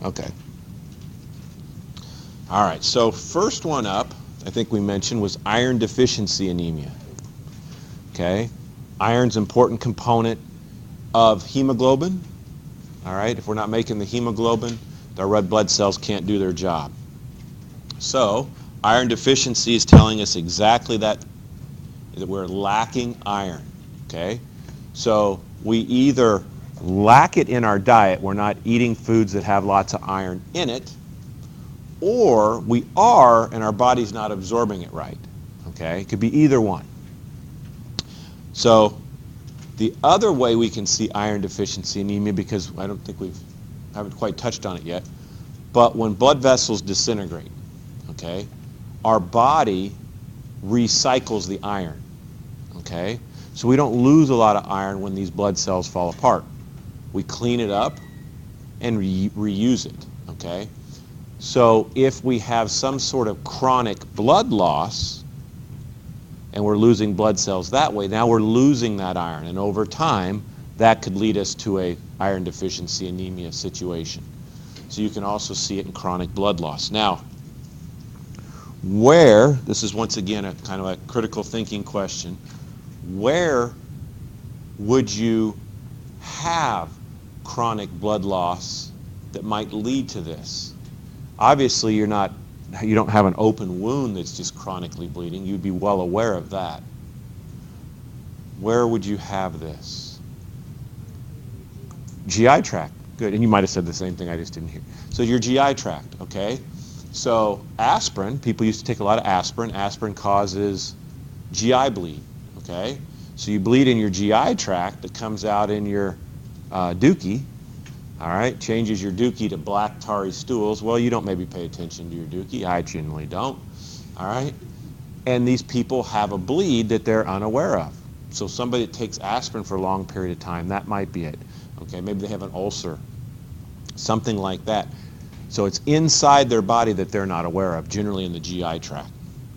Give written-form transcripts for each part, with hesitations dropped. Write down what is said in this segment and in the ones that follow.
Okay. All right, so first one up, I think we mentioned, was iron deficiency anemia. Okay? Iron's an important component of hemoglobin. All right, if we're not making the hemoglobin, the red blood cells can't do their job. So, iron deficiency is telling us exactly that we're lacking iron. Okay? So, we either lack it in our diet, we're not eating foods that have lots of iron in it, or we are and our body's not absorbing it right. Okay? It could be either one. So, the other way we can see iron deficiency anemia, because I don't think haven't quite touched on it yet, but when blood vessels disintegrate, okay, our body recycles the iron, okay? So we don't lose a lot of iron when these blood cells fall apart. We clean it up and reuse it, okay? So if we have some sort of chronic blood loss and we're losing blood cells that way, now we're losing that iron, and over time that could lead us to a iron deficiency anemia situation. So you can also see it in chronic blood loss. Now, this is once again a kind of a critical thinking question, where would you have chronic blood loss that might lead to this? Obviously, you don't have an open wound that's just chronically bleeding. You'd be well aware of that. Where would you have this? GI tract. Good. And you might have said the same thing, I just didn't hear. So your GI tract, okay? So aspirin, people used to take a lot of aspirin. Aspirin causes GI bleed, okay? So you bleed in your GI tract that comes out in your dookie, all right? Changes your dookie to black tarry stools. Well, you don't maybe pay attention to your dookie. I generally don't, all right? And these people have a bleed that they're unaware of. So somebody that takes aspirin for a long period of time, that might be it. Okay, maybe they have an ulcer, something like that. So it's inside their body that they're not aware of, generally in the GI tract.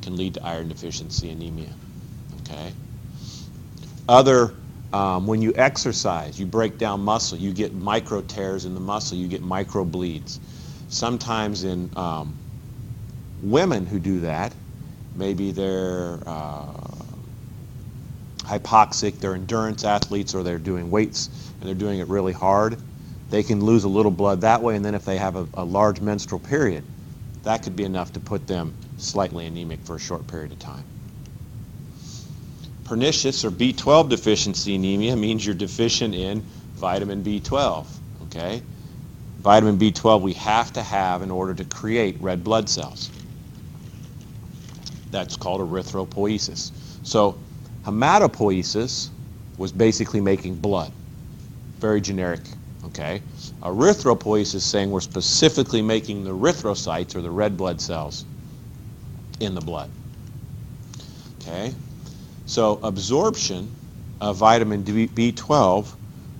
Can lead to iron deficiency anemia. Okay. When you exercise, you break down muscle, you get micro tears in the muscle, you get micro bleeds. Sometimes in women who do that, maybe they're hypoxic, they're endurance athletes, or they're doing weights and they're doing it really hard, they can lose a little blood that way, and then if they have a large menstrual period, that could be enough to put them slightly anemic for a short period of time. Pernicious or B12 deficiency anemia means you're deficient in vitamin B12, okay? Vitamin B12 we have to have in order to create red blood cells. That's called erythropoiesis. So hematopoiesis was basically making blood. Very generic, okay? Erythropoiesis is saying we're specifically making the erythrocytes, or the red blood cells, in the blood, okay? So absorption of vitamin B12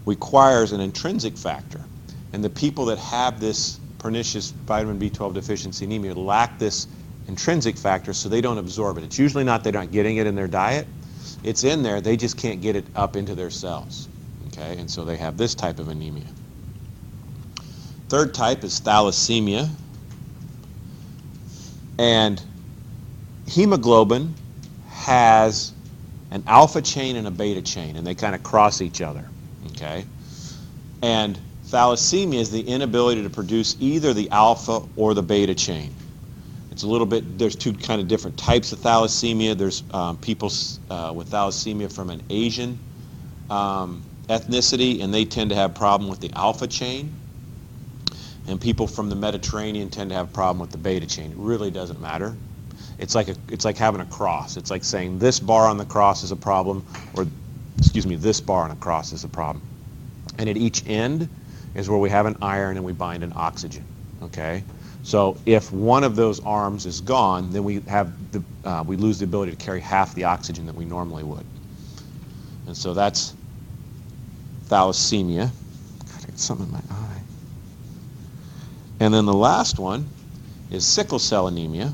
requires an intrinsic factor. And the people that have this pernicious vitamin B12 deficiency anemia lack this intrinsic factor, so they don't absorb it. It's usually not they're not getting it in their diet. It's in there, they just can't get it up into their cells. Okay, and so they have this type of anemia. Third type is thalassemia. And hemoglobin has an alpha chain and a beta chain, and they kind of cross each other. Okay? And thalassemia is the inability to produce either the alpha or the beta chain. It's a little bit, there's two kind of different types of thalassemia. There's people with thalassemia from an Asian ethnicity, and they tend to have a problem with the alpha chain. And people from the Mediterranean tend to have a problem with the beta chain. It really doesn't matter. It's like having a cross. It's like saying this bar on the cross is a problem, or this bar on a cross is a problem. And at each end is where we have an iron and we bind an oxygen. Okay? So if one of those arms is gone, then we lose the ability to carry half the oxygen that we normally would. And so that's thalassemia. God, I got something in my eye. And then the last one is sickle cell anemia.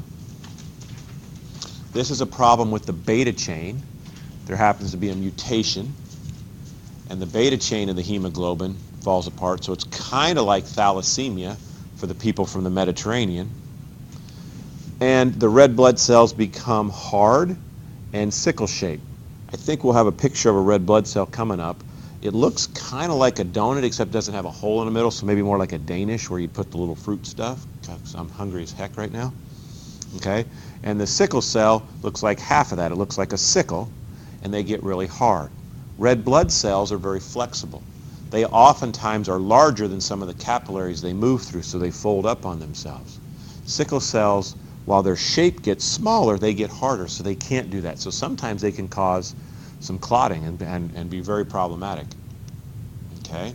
This is a problem with the beta chain. There happens to be a mutation, and the beta chain of the hemoglobin falls apart, so it's kind of like thalassemia. for the people from the Mediterranean. And the red blood cells become hard and sickle-shaped. I think we'll have a picture of a red blood cell coming up. It looks kind of like a donut, except it doesn't have a hole in the middle, so maybe more like a Danish where you put the little fruit stuff. Because I'm hungry as heck right now. Okay? And the sickle cell looks like half of that. It looks like a sickle, and they get really hard. Red blood cells are very flexible. They oftentimes are larger than some of the capillaries they move through, so they fold up on themselves. Sickle cells, while their shape gets smaller, they get harder, so they can't do that. So sometimes they can cause some clotting and be very problematic. Okay?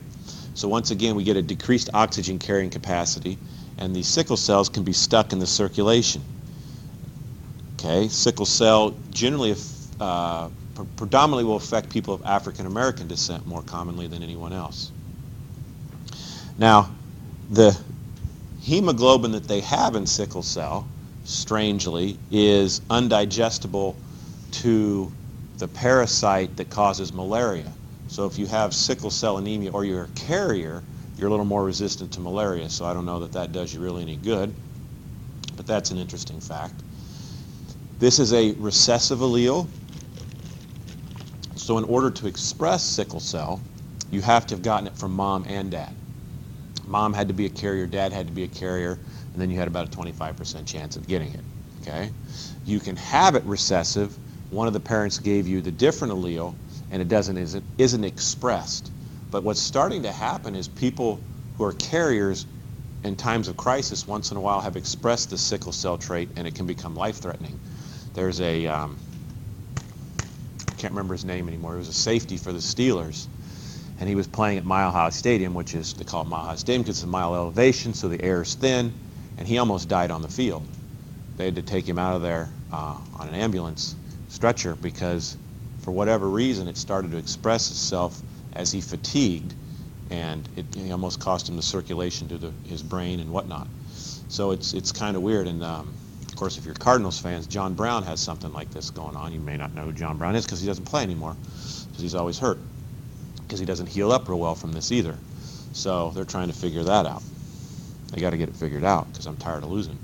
So once again, we get a decreased oxygen carrying capacity, and these sickle cells can be stuck in the circulation. Okay? Sickle cell generally predominantly will affect people of African American descent more commonly than anyone else. Now, the hemoglobin that they have in sickle cell, strangely, is undigestible to the parasite that causes malaria. So if you have sickle cell anemia or you're a carrier, you're a little more resistant to malaria. So I don't know that that does you really any good, but that's an interesting fact. This is a recessive allele. So in order to express sickle cell, you have to have gotten it from mom and dad. Mom had to be a carrier, dad had to be a carrier, and then you had about a 25% chance of getting it. Okay? You can have it recessive. One of the parents gave you the different allele, and it isn't expressed. But what's starting to happen is people who are carriers in times of crisis once in a while have expressed the sickle cell trait, and it can become life-threatening. There's a, I can't remember his name anymore, he was a safety for the Steelers, and he was playing at Mile High Stadium, which is, they call it Mile High Stadium because it's a mile elevation, so the air is thin, and he almost died on the field. They had to take him out of there on an ambulance stretcher because for whatever reason it started to express itself as he fatigued, and it almost cost him the circulation to his brain and whatnot. So it's kind of weird. And of course, if you're Cardinals fans, John Brown has something like this going on. You may not know who John Brown is because he doesn't play anymore, because he's always hurt, because he doesn't heal up real well from this either. So they're trying to figure that out. They got to get it figured out because I'm tired of losing.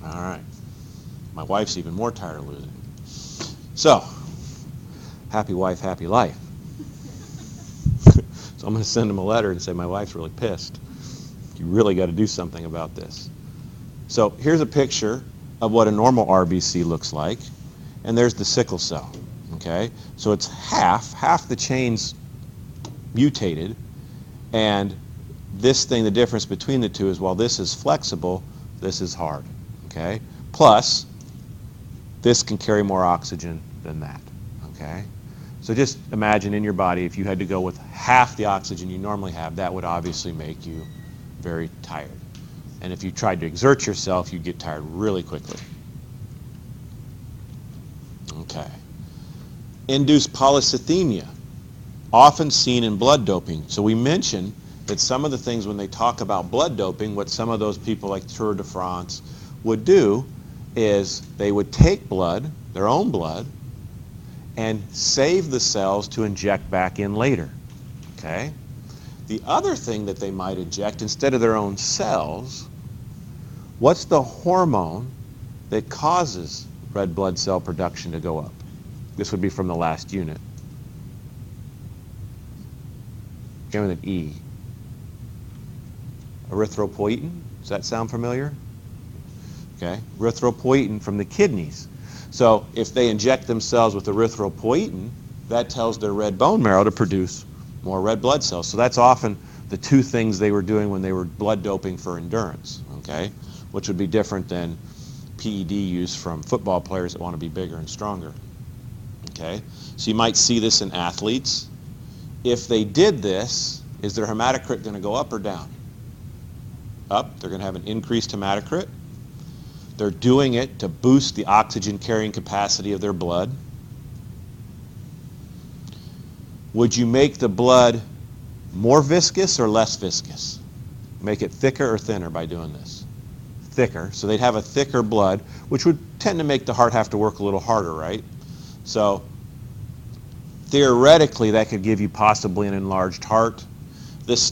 All right. My wife's even more tired of losing. So, happy wife, happy life. So I'm going to send him a letter and say, my wife's really pissed. You really got to do something about this. So here's a picture of what a normal RBC looks like. And there's the sickle cell. Okay? So it's half the chain's mutated. And this thing, the difference between the two is while this is flexible, this is hard. Okay? Plus, this can carry more oxygen than that. Okay? So just imagine in your body, if you had to go with half the oxygen you normally have, that would obviously make you very tired. And if you tried to exert yourself, you'd get tired really quickly. Okay. Induced polycythemia, often seen in blood doping. So we mentioned that some of the things when they talk about blood doping, what some of those people like Tour de France would do is they would take blood, their own blood, and save the cells to inject back in later. Okay? The other thing that they might inject instead of their own cells, what's the hormone that causes red blood cell production to go up? This would be from the last unit. Begin with an E. Erythropoietin. Does that sound familiar? Okay. Erythropoietin from the kidneys. So if they inject themselves with erythropoietin, that tells their red bone marrow to produce more red blood cells. So that's often the two things they were doing when they were blood doping for endurance, okay? Which would be different than PED use from football players that want to be bigger and stronger, okay? So you might see this in athletes. If they did this, is their hematocrit going to go up or down? Up. They're going to have an increased hematocrit. They're doing it to boost the oxygen carrying capacity of their blood. Would you make the blood more viscous or less viscous? Make it thicker or thinner by doing this? Thicker. So they'd have a thicker blood, which would tend to make the heart have to work a little harder, right? So theoretically, that could give you possibly an enlarged heart. this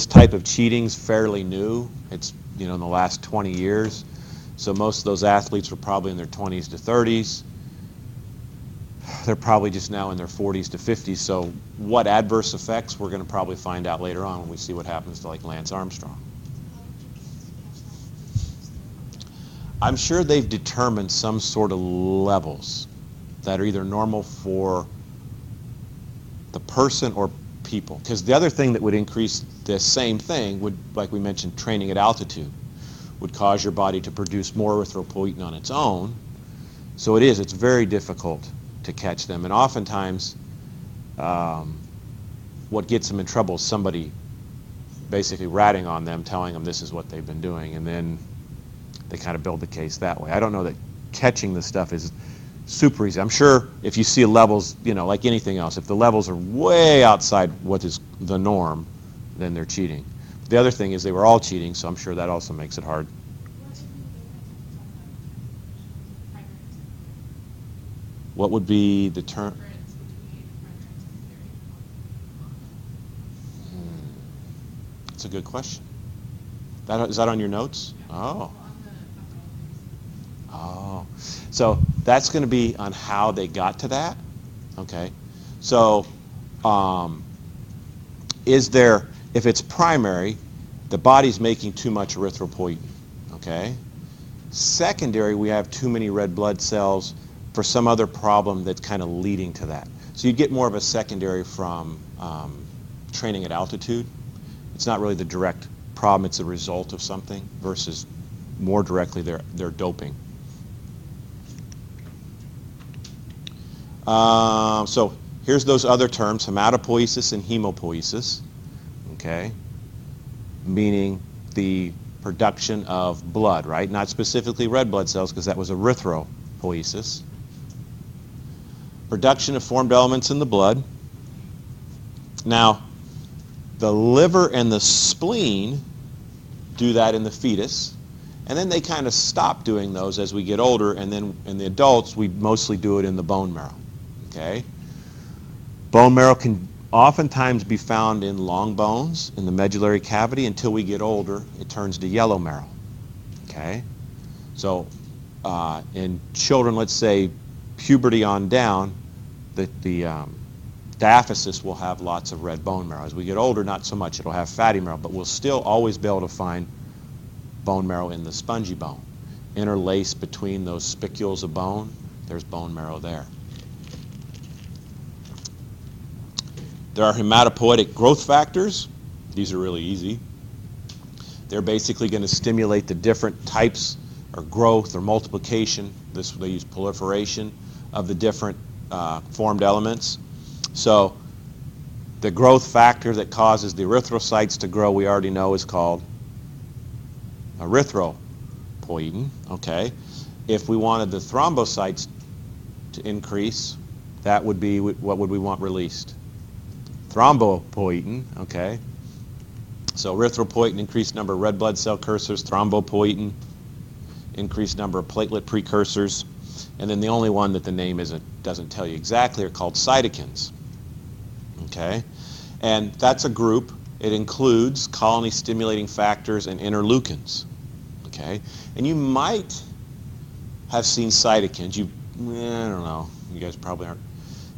type of cheating's fairly new. It's, in the last 20 years. So most of those athletes were probably in their 20s to 30s. They're probably just now in their 40s to 50s. So what adverse effects, we're going to probably find out later on when we see what happens to, like, Lance Armstrong. I'm sure they've determined some sort of levels that are either normal for the person or people. Because the other thing that would increase the same thing would, like we mentioned, training at altitude, would cause your body to produce more erythropoietin on its own. So it's very difficult to catch them. And oftentimes, what gets them in trouble is somebody basically ratting on them, telling them this is what they've been doing, and then they kind of build the case that way. I don't know that catching the stuff is super easy. I'm sure if you see levels, like anything else, if the levels are way outside what is the norm, then they're cheating. The other thing is they were all cheating, so I'm sure that also makes it hard. What would be the term? That's a good question. Is that on your notes? Oh. Oh. So that's going to be on how they got to that. Okay. So if it's primary, the body's making too much erythropoietin. Okay. Secondary, we have too many red blood cells for some other problem that's kind of leading to that. So you get more of a secondary from training at altitude. It's not really the direct problem, it's a result of something versus more directly they're doping. So here's those other terms, hematopoiesis and hemopoiesis, okay, meaning the production of blood, right? Not specifically red blood cells, because that was erythropoiesis. Production of formed elements in the blood. Now, the liver and the spleen do that in the fetus, and then they kind of stop doing those as we get older, and then in the adults, we mostly do it in the bone marrow. Okay? Bone marrow can oftentimes be found in long bones, in the medullary cavity. Until we get older, it turns to yellow marrow. Okay? So in children, let's say puberty on down, the diaphysis will have lots of red bone marrow. As we get older, not so much. It'll have fatty marrow, but we'll still always be able to find bone marrow in the spongy bone. Interlaced between those spicules of bone, there's bone marrow there. There are hematopoietic growth factors. These are really easy. They're basically going to stimulate the different types or growth or multiplication. They use proliferation of the different formed elements. So the growth factor that causes the erythrocytes to grow, we already know, is called erythropoietin. Okay. If we wanted the thrombocytes to increase, that would be, what would we want released? Thrombopoietin. Okay. So erythropoietin, increased number of red blood cell precursors, thrombopoietin, increased number of platelet precursors, and then the only one that the name doesn't tell you exactly are called cytokines. Okay, and that's a group. It includes colony-stimulating factors and interleukins. Okay, and you might have seen cytokines. I don't know. You guys probably aren't.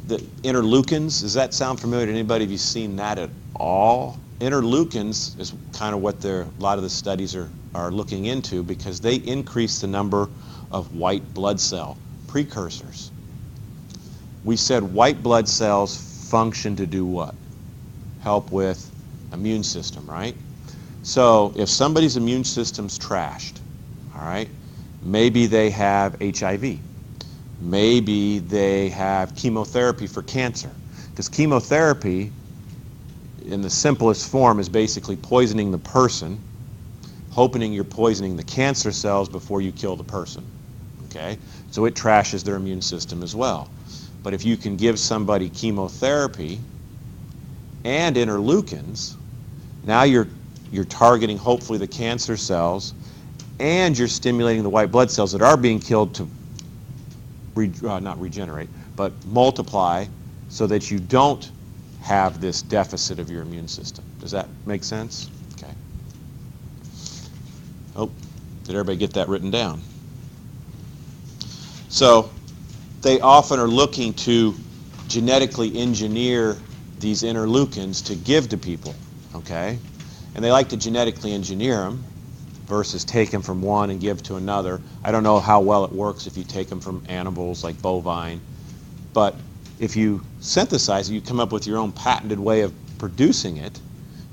The interleukins, does that sound familiar to anybody? Have you seen that at all? Interleukins is kind of what a lot of the studies are looking into, because they increase the number of white blood cell precursors. We said white blood cells function to do what? Help with immune system, right? So if somebody's immune system's trashed, all right, maybe they have HIV. Maybe they have chemotherapy for cancer. Because chemotherapy, in the simplest form, is basically poisoning the person, hoping you're poisoning the cancer cells before you kill the person. Okay? So it trashes their immune system as well. But if you can give somebody chemotherapy and interleukins, now you're targeting hopefully the cancer cells, and you're stimulating the white blood cells that are being killed to not regenerate, but multiply, so that you don't have this deficit of your immune system. Does that make sense? Okay. Oh, did everybody get that written down? So they often are looking to genetically engineer these interleukins to give to people, okay? And they like to genetically engineer them versus take them from one and give to another. I don't know how well it works if you take them from animals like bovine, but if you synthesize it, you come up with your own patented way of producing it.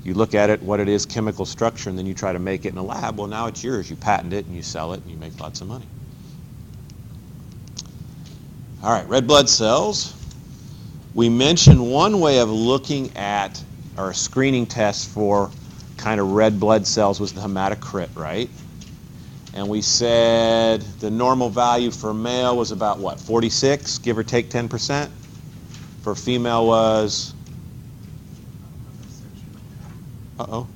You look at it, what it is, chemical structure, and then you try to make it in a lab. Well, now it's yours. You patent it and you sell it and you make lots of money. All right, red blood cells. We mentioned one way of looking at, or a screening test for kind of red blood cells was the hematocrit, right? And we said the normal value for male was about what, 46, give or take 10%? For female was, uh-oh.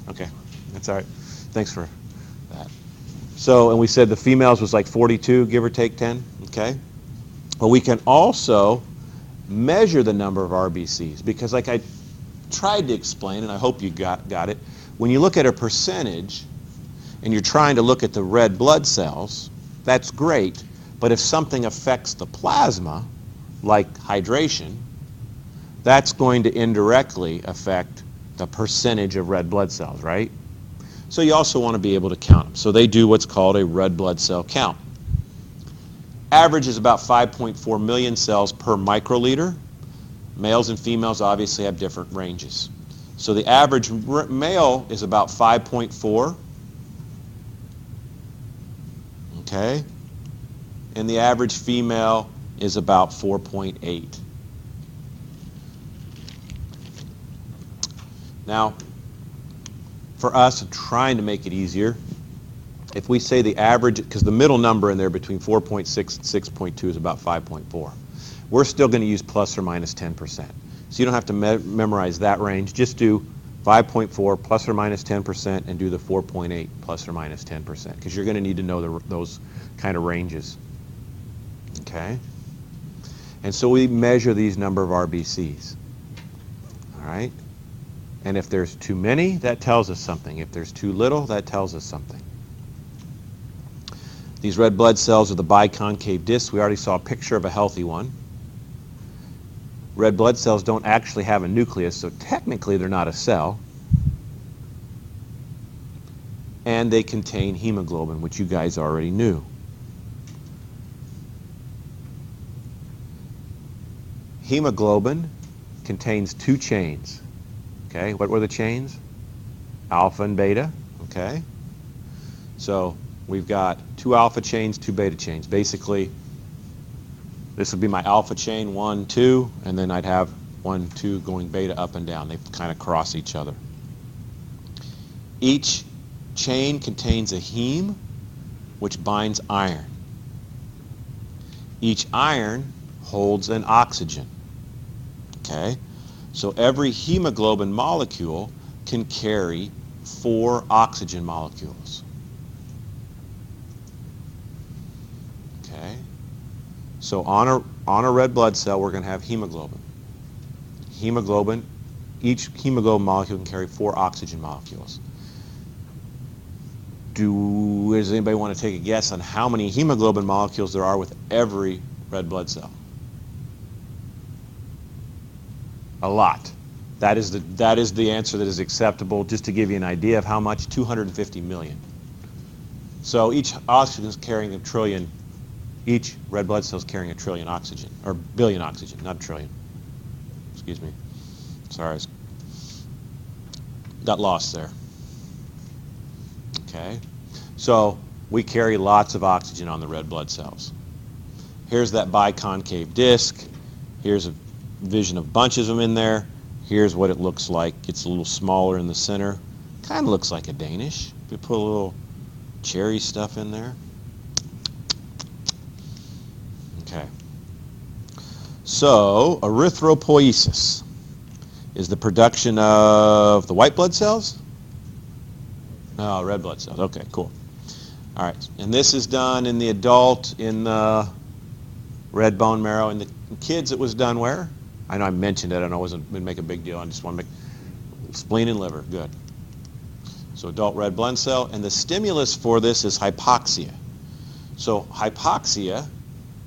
Okay, that's all right. Thanks for that. So, and we said the females was like 42, give or take 10, okay? But we can also measure the number of RBCs because like I tried to explain, and I hope you got it, when you look at a percentage and you're trying to look at the red blood cells, that's great, but if something affects the plasma, like hydration, that's going to indirectly affect the percentage of red blood cells, right? So you also want to be able to count them. So they do what's called a red blood cell count. Average is about 5.4 million cells per microliter. Males and females obviously have different ranges. So the average male is about 5.4. Okay? And the average female is about 4.8. Now, for us, trying to make it easier, if we say the average, because the middle number in there between 4.6 and 6.2 is about 5.4, we're still going to use plus or minus 10%. So you don't have to memorize that range. Just do 5.4 plus or minus 10% and do the 4.8 plus or minus 10%, because you're going to need to know those kind of ranges. Okay? And so we measure these number of RBCs. All right? And if there's too many, that tells us something. If there's too little, that tells us something. These red blood cells are the biconcave discs. We already saw a picture of a healthy one. Red blood cells don't actually have a nucleus, so technically they're not a cell. And they contain hemoglobin, which you guys already knew. Hemoglobin contains two chains. Okay, what were the chains? Alpha and beta, okay? So we've got two alpha chains, two beta chains. Basically, this would be my alpha chain, 1, 2, and then I'd have 1, 2 going beta up and down. They kind of cross each other. Each chain contains a heme, which binds iron. Each iron holds an oxygen, okay? So every hemoglobin molecule can carry 4 oxygen molecules. Okay? So on a red blood cell, we're going to have hemoglobin. Hemoglobin, each hemoglobin molecule can carry 4 oxygen molecules. Does anybody want to take a guess on how many hemoglobin molecules there are with every red blood cell? A lot. That is the answer that is acceptable. Just to give you an idea of how much, 250 million. So each oxygen is carrying a trillion. Each red blood cell is carrying a trillion oxygen, or billion oxygen, not a trillion. Excuse me. Sorry, got lost there. Okay. So we carry lots of oxygen on the red blood cells. Here's that biconcave disc. Here's a vision of bunches of them in there. Here's what it looks like. It's a little smaller in the center. Kind of looks like a Danish. We put a little cherry stuff in there. Okay. So erythropoiesis is the production of the white blood cells? No, red blood cells. Okay, cool. All right. And this is done in the adult, in the red bone marrow. In the kids, it was done where? I know I mentioned it. I know I wasn't going to make a big deal. I just want to make spleen and liver. Good. So adult red blood cell. And the stimulus for this is hypoxia. So hypoxia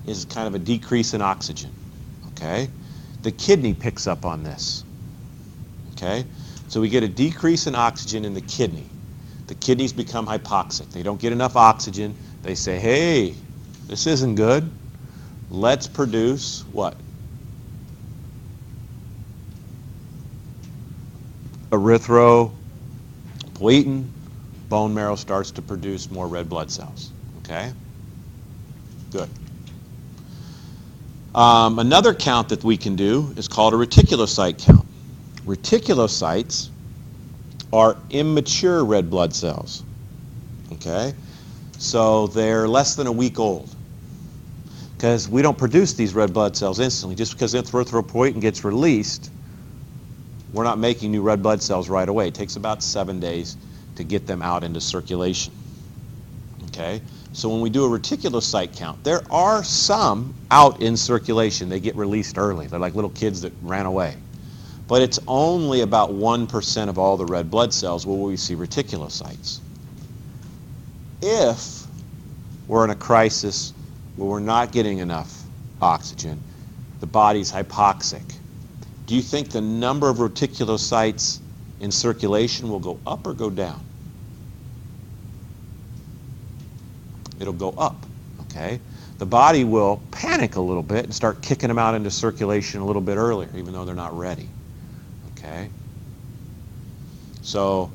is kind of a decrease in oxygen. Okay? The kidney picks up on this. Okay? So we get a decrease in oxygen in the kidney. The kidneys become hypoxic. They don't get enough oxygen. They say, hey, this isn't good. Let's produce what? Erythropoietin. Bone marrow starts to produce more red blood cells. Okay? Good. Another count that we can do is called a reticulocyte count. Reticulocytes are immature red blood cells. Okay? So they're less than a week old. Because we don't produce these red blood cells instantly. Just because erythropoietin gets released, we're not making new red blood cells right away. It takes about 7 days to get them out into circulation. Okay? So when we do a reticulocyte count, there are some out in circulation. They get released early. They're like little kids that ran away. But it's only about 1% of all the red blood cells where we see reticulocytes. If we're in a crisis where we're not getting enough oxygen, the body's hypoxic, do you think the number of reticulocytes in circulation will go up or go down? It'll go up, okay? The body will panic a little bit and start kicking them out into circulation a little bit earlier, even though they're not ready, okay? So,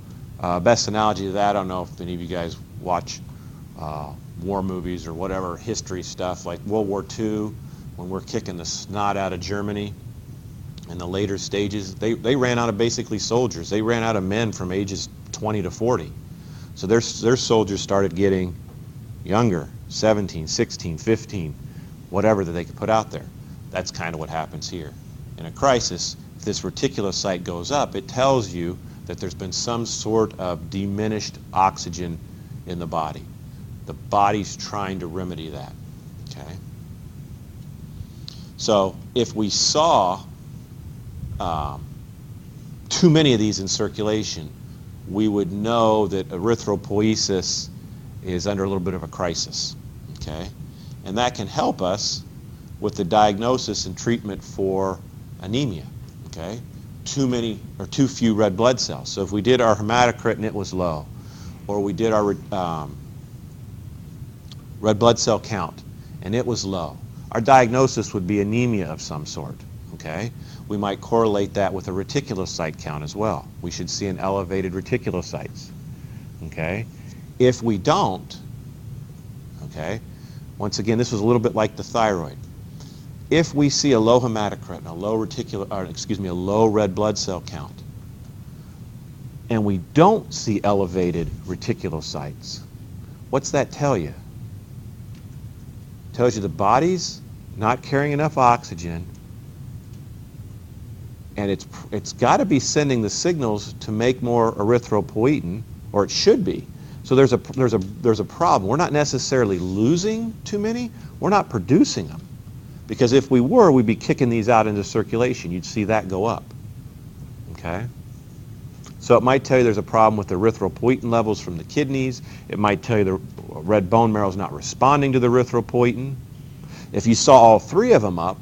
best analogy to that, I don't know if any of you guys watch war movies or whatever, history stuff, like World War II, when we're kicking the snot out of Germany in the later stages, they ran out of basically soldiers. They ran out of men from ages 20 to 40. So their soldiers started getting younger, 17, 16, 15, whatever that they could put out there. That's kind of what happens here. In a crisis, if this reticulocyte goes up, it tells you that there's been some sort of diminished oxygen in the body. The body's trying to remedy that, okay? So if we saw too many of these in circulation, we would know that erythropoiesis is under a little bit of a crisis, okay? And that can help us with the diagnosis and treatment for anemia, okay? Too many or too few red blood cells. So if we did our hematocrit and it was low, or we did our red blood cell count and it was low, our diagnosis would be anemia of some sort, okay? We might correlate that with a reticulocyte count as well. We should see an elevated reticulocytes, okay? If we don't, okay, once again, this was a little bit like the thyroid. If we see a low hematocrit and a low red blood cell count, and we don't see elevated reticulocytes, what's that tell you? It tells you the body's not carrying enough oxygen, and it's got to be sending the signals to make more erythropoietin, or it should be. So there's a problem. We're not necessarily losing too many. We're not producing them. Because if we were, we'd be kicking these out into circulation. You'd see that go up. Okay? So it might tell you there's a problem with the erythropoietin levels from the kidneys. It might tell you the red bone marrow is not responding to the erythropoietin. If you saw all three of them up,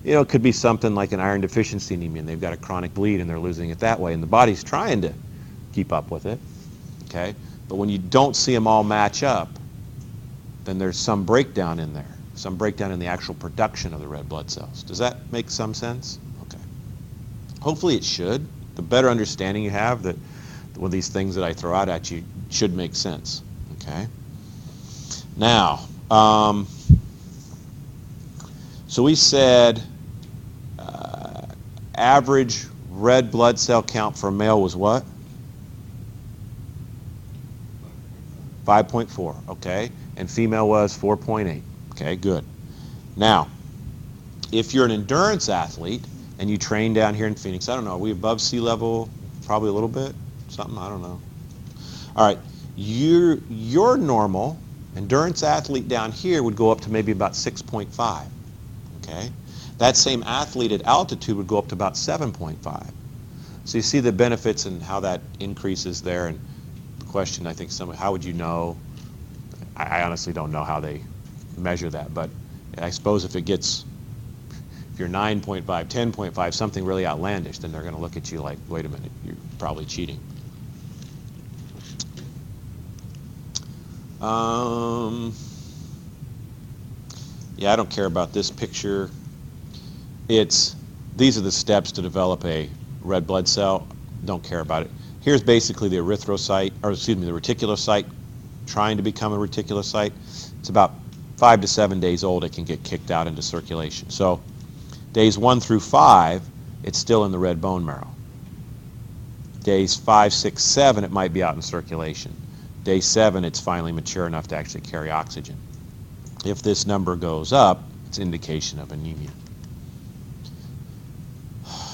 you know, it could be something like an iron deficiency anemia, and they've got a chronic bleed and they're losing it that way, and the body's trying to keep up with it. Okay? But when you don't see them all match up, then there's some breakdown in there, some breakdown in the actual production of the red blood cells. Does that make some sense? Okay. Hopefully it should. The better understanding you have that with these things that I throw out at you should make sense. Okay. Now, so we said average red blood cell count for a male was what? 5.4, okay, and female was 4.8. Okay, good. Now, if you're an endurance athlete and you train down here in Phoenix, I don't know, are we above sea level? Probably a little bit, something, I don't know. All right, your normal endurance athlete down here would go up to maybe about 6.5, okay? That same athlete at altitude would go up to about 7.5. So you see the benefits and how that increases there. And the question, I think, how would you know? I honestly don't know how they measure that, but I suppose if you're 9.5, 10.5, something really outlandish, then they're going to look at you like, wait a minute, you're probably cheating. Yeah, I don't care about this picture. These are the steps to develop a red blood cell. Don't care about it. Here's basically the erythrocyte, or excuse me, the reticulocyte trying to become a reticulocyte. It's about 5 to 7 days old. It can get kicked out into circulation. So days 1 through 5, it's still in the red bone marrow. Days 5, 6, 7, it might be out in circulation. Day 7, it's finally mature enough to actually carry oxygen. If this number goes up, it's indication of anemia.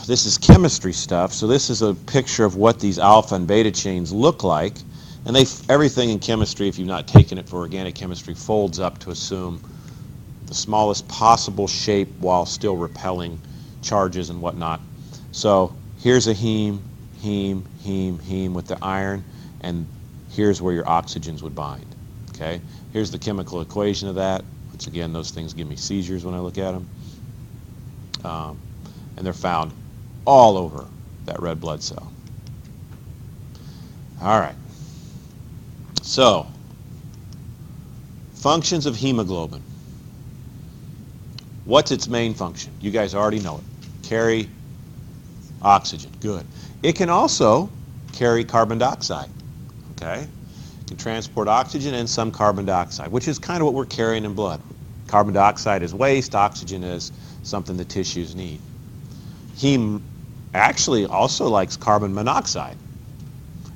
This is chemistry stuff, so this is a picture of what these alpha and beta chains look like. And everything in chemistry, if you've not taken it for organic chemistry, folds up to assume the smallest possible shape while still repelling charges and whatnot. So here's a heme with the iron, and here's where your oxygens would bind. Okay? Here's the chemical equation of that. Once again, those things give me seizures when I look at them. And they're found all over that red blood cell. All right. So, functions of hemoglobin. What's its main function? You guys already know it. Carry oxygen. Good. It can also carry carbon dioxide. Okay? It can transport oxygen and some carbon dioxide, which is kind of what we're carrying in blood. Carbon dioxide is waste, oxygen is something the tissues need. Heme actually also likes carbon monoxide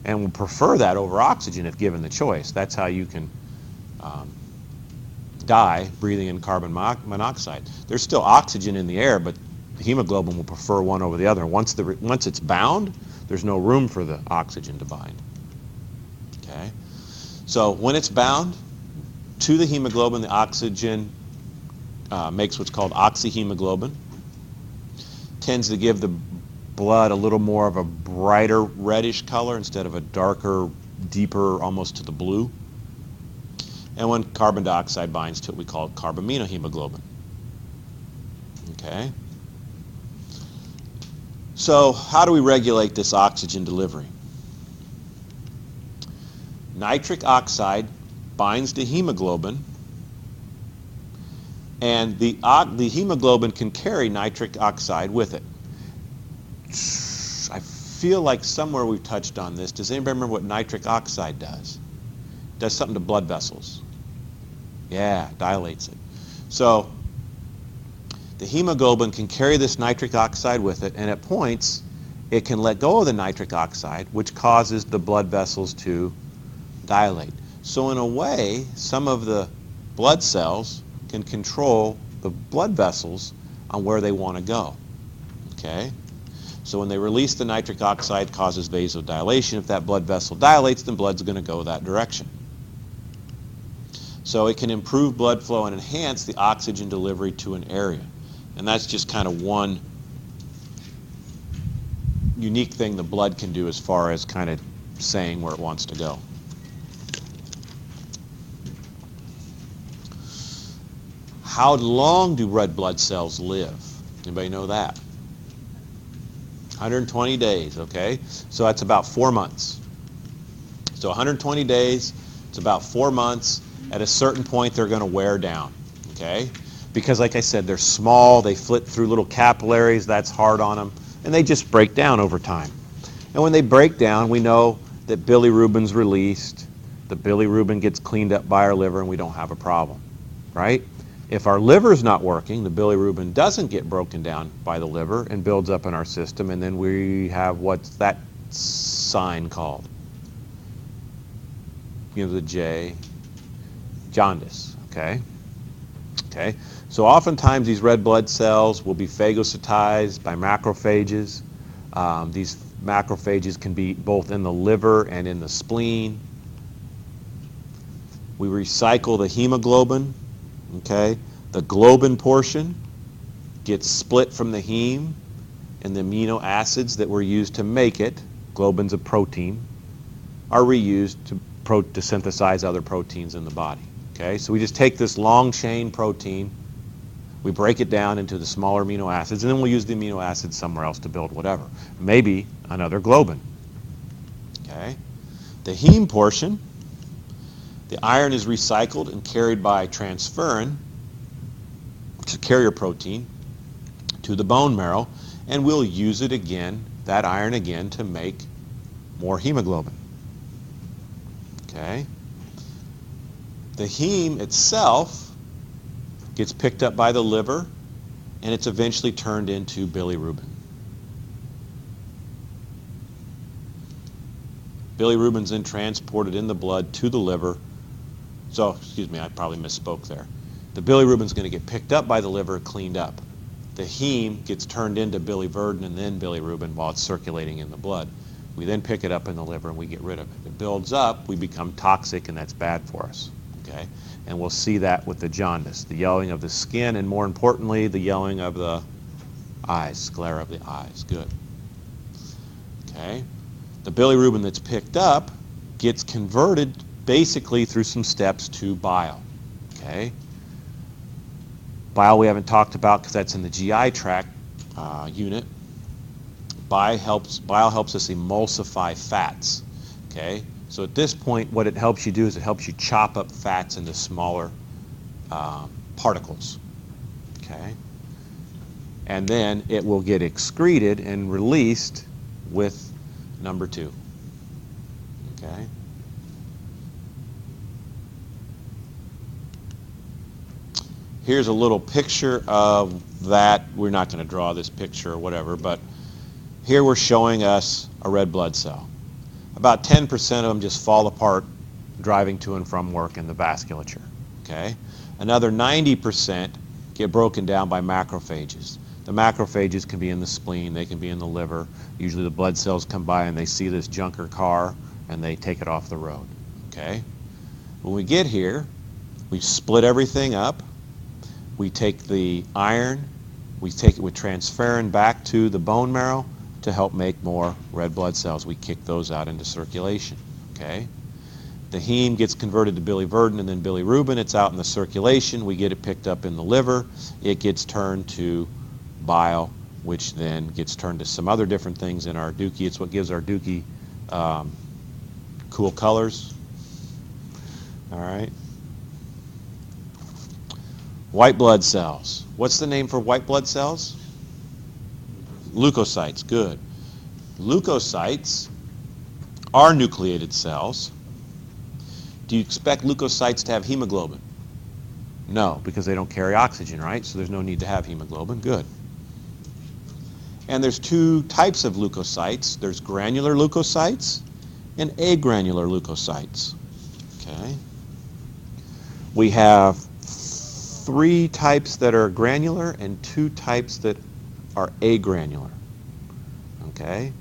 and will prefer that over oxygen if given the choice. That's how you can die breathing in carbon monoxide. There's still oxygen in the air, but the hemoglobin will prefer one over the other. Once it's bound, there's no room for the oxygen to bind. Okay? So when it's bound to the hemoglobin, the oxygen makes what's called oxyhemoglobin. Tends to give the blood a little more of a brighter reddish color instead of a darker, deeper, almost to the blue. And when carbon dioxide binds to it, we call it carbaminohemoglobin. Okay? So how do we regulate this oxygen delivery? Nitric oxide binds to hemoglobin, and the hemoglobin can carry nitric oxide with it. I feel like somewhere we've touched on this. Does anybody remember what nitric oxide does? It does something to blood vessels. Yeah, dilates it. So the hemoglobin can carry this nitric oxide with it, and at points it can let go of the nitric oxide, which causes the blood vessels to dilate. So in a way, some of the blood cells can control the blood vessels on where they want to go. Okay? So when they release the nitric oxide, causes vasodilation. If that blood vessel dilates, then blood's going to go that direction. So it can improve blood flow and enhance the oxygen delivery to an area. And that's just kind of one unique thing the blood can do as far as kind of saying where it wants to go. How long do red blood cells live? Anybody know that? 120 days, okay? So that's about 4 months. So 120 days, it's about 4 months. At a certain point, they're going to wear down, okay? Because like I said, they're small, they flit through little capillaries, that's hard on them, and they just break down over time. And when they break down, we know that bilirubin's released, the bilirubin gets cleaned up by our liver, and we don't have a problem, right? If our liver's not working, the bilirubin doesn't get broken down by the liver and builds up in our system, and then we have what's that sign called? You know, the J, jaundice, okay? Okay, so oftentimes these red blood cells will be phagocytized by macrophages. These macrophages can be both in the liver and in the spleen. We recycle the hemoglobin. Okay, the globin portion gets split from the heme, and the amino acids that were used to make it, globin's a protein, are reused to synthesize other proteins in the body. Okay, so we just take this long chain protein, we break it down into the smaller amino acids, and then we'll use the amino acids somewhere else to build whatever. Maybe another globin. Okay, the heme portion, the iron is recycled and carried by transferrin, which is a carrier protein, to the bone marrow, and we'll use it again, that iron again, to make more hemoglobin. Okay. The heme itself gets picked up by the liver, and it's eventually turned into bilirubin. Bilirubin's then transported in the blood to the liver. So, excuse me, I probably misspoke there. The bilirubin's going to get picked up by the liver, cleaned up. The heme gets turned into biliverdin and then bilirubin while it's circulating in the blood. We then pick it up in the liver and we get rid of it. It builds up, we become toxic, and that's bad for us. Okay? And we'll see that with the jaundice, the yellowing of the skin, and more importantly, the yellowing of the eyes, sclera of the eyes. Good. Okay? The bilirubin that's picked up gets converted basically through some steps to bile. Okay? Bile we haven't talked about because that's in the GI tract unit. Bile helps us emulsify fats. Okay? So at this point, what it helps you do is it helps you chop up fats into smaller particles. Okay? And then it will get excreted and released with number 2. Okay? Here's a little picture of that. We're not going to draw this picture or whatever, but here we're showing us a red blood cell. About 10% of them just fall apart driving to and from work in the vasculature. Okay? Another 90% get broken down by macrophages. The macrophages can be in the spleen, they can be in the liver. Usually the blood cells come by and they see this junker car and they take it off the road. Okay? When we get here, we split everything up. We take the iron, we take it with transferrin back to the bone marrow to help make more red blood cells. We kick those out into circulation. Okay? The heme gets converted to biliverdin and then bilirubin. It's out in the circulation. We get it picked up in the liver. It gets turned to bile, which then gets turned to some other different things in our dookie. It's what gives our dookie cool colors. All right. White blood cells. What's the name for white blood cells? Leukocytes. Good. Leukocytes are nucleated cells. Do you expect leukocytes to have hemoglobin? No, because they don't carry oxygen, right? So there's no need to have hemoglobin. Good. And there's 2 types of leukocytes. There's granular leukocytes and agranular leukocytes. Okay. We have 3 types that are granular and 2 types that are agranular. Okay?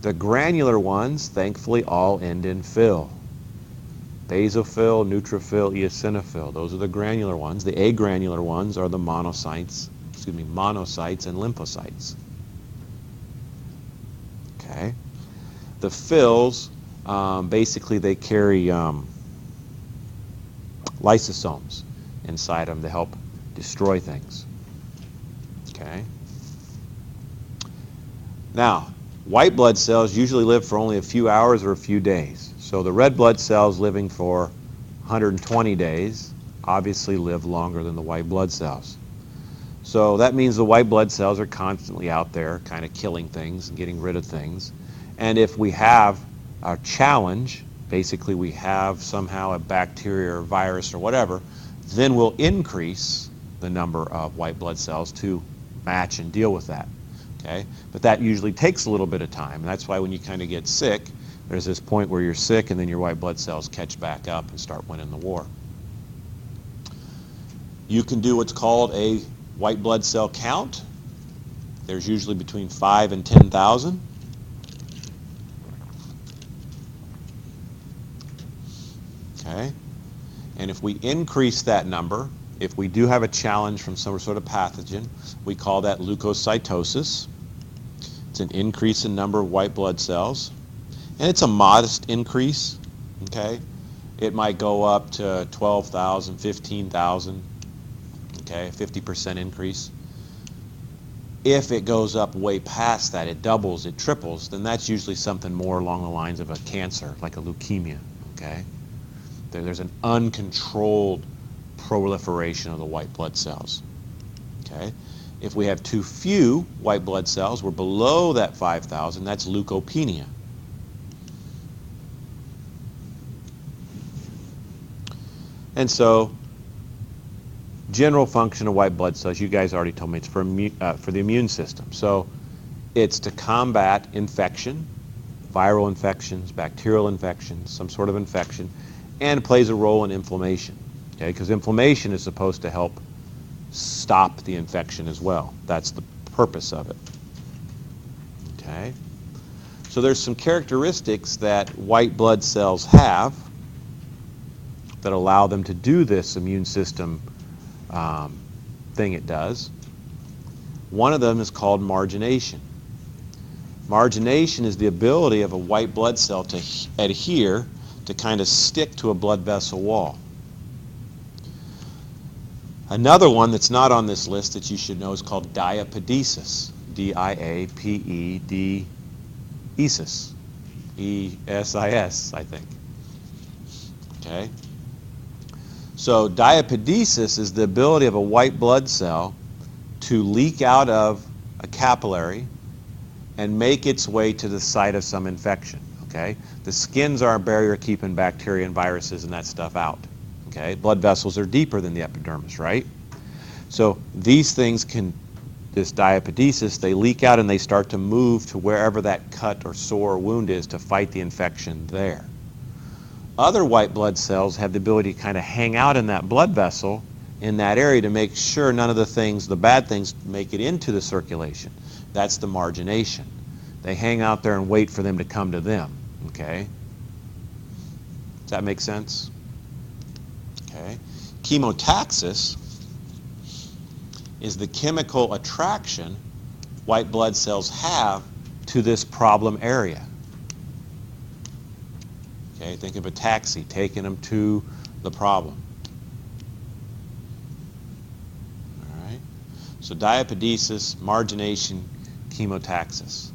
The granular ones, thankfully, all end in "phil." Basophil, neutrophil, eosinophil. Those are the granular ones. The agranular ones are the monocytes and lymphocytes. Okay? The phils, basically they carry lysosomes inside them to help destroy things. Okay? Now, white blood cells usually live for only a few hours or a few days. So the red blood cells living for 120 days obviously live longer than the white blood cells. So that means the white blood cells are constantly out there kind of killing things and getting rid of things. And if we have a challenge, basically we have somehow a bacteria or virus or whatever, then we'll increase the number of white blood cells to match and deal with that. Okay? But that usually takes a little bit of time. And that's why when you kind of get sick, there's this point where you're sick and then your white blood cells catch back up and start winning the war. You can do what's called a white blood cell count. There's usually between 5 and 10,000. Okay? And if we increase that number, if we do have a challenge from some sort of pathogen, we call that leukocytosis. It's an increase in number of white blood cells, and it's a modest increase, okay? It might go up to 12,000, 15,000, okay, 50% increase. If it goes up way past that, it doubles, it triples, then that's usually something more along the lines of a cancer, like a leukemia, okay? There's an uncontrolled proliferation of the white blood cells, okay? If we have too few white blood cells, we're below that 5,000, that's leukopenia. And so, general function of white blood cells, you guys already told me, it's for the immune system. So it's to combat infection, viral infections, bacterial infections, some sort of infection, and it plays a role in inflammation, okay? Because inflammation is supposed to help stop the infection as well. That's the purpose of it, okay? So there's some characteristics that white blood cells have that allow them to do this immune system thing it does. One of them is called margination. Margination is the ability of a white blood cell to adhere, to kind of stick to a blood vessel wall. Another one that's not on this list that you should know is called diapedesis. D-I-A-P-E-D-esis. E-S-I-S, I think. Okay? So diapedesis is the ability of a white blood cell to leak out of a capillary and make its way to the site of some infection, okay? The skin's our barrier keeping bacteria and viruses and that stuff out, okay? Blood vessels are deeper than the epidermis, right? So these things this diapedesis, they leak out and they start to move to wherever that cut or sore or wound is to fight the infection there. Other white blood cells have the ability to kind of hang out in that blood vessel in that area to make sure none of the bad things make it into the circulation. That's the margination. They hang out there and wait for them to come to them, okay? Does that make sense? Okay. Chemotaxis is the chemical attraction white blood cells have to this problem area. Okay, think of a taxi taking them to the problem. All right. So diapedesis, margination, chemotaxis.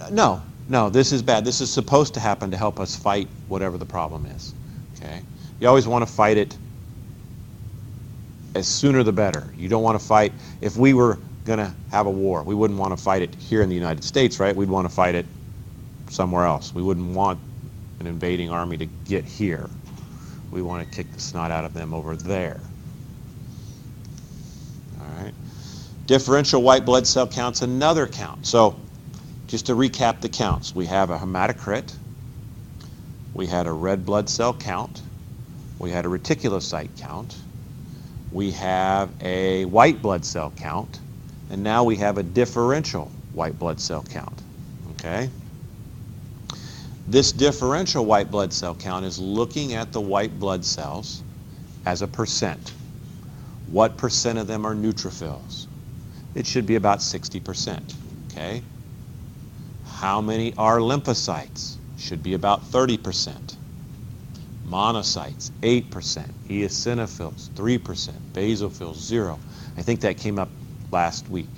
Okay. No, this is bad. This is supposed to happen to help us fight whatever the problem is. Okay. You always want to fight it as sooner the better. You don't want to fight. If we were going to have a war, we wouldn't want to fight it here in the United States, right? We'd want to fight it somewhere else. We wouldn't want an invading army to get here. We want to kick the snot out of them over there. All right. Differential white blood cell count's another count. So just to recap the counts, we have a hematocrit, we had a red blood cell count, we had a reticulocyte count, we have a white blood cell count, and now we have a differential white blood cell count, okay? This differential white blood cell count is looking at the white blood cells as a percent. What percent of them are neutrophils? It should be about 60%, okay? How many are lymphocytes? Should be about 30%. Monocytes, 8%. Eosinophils, 3%. Basophils, 0. I think that came up last week.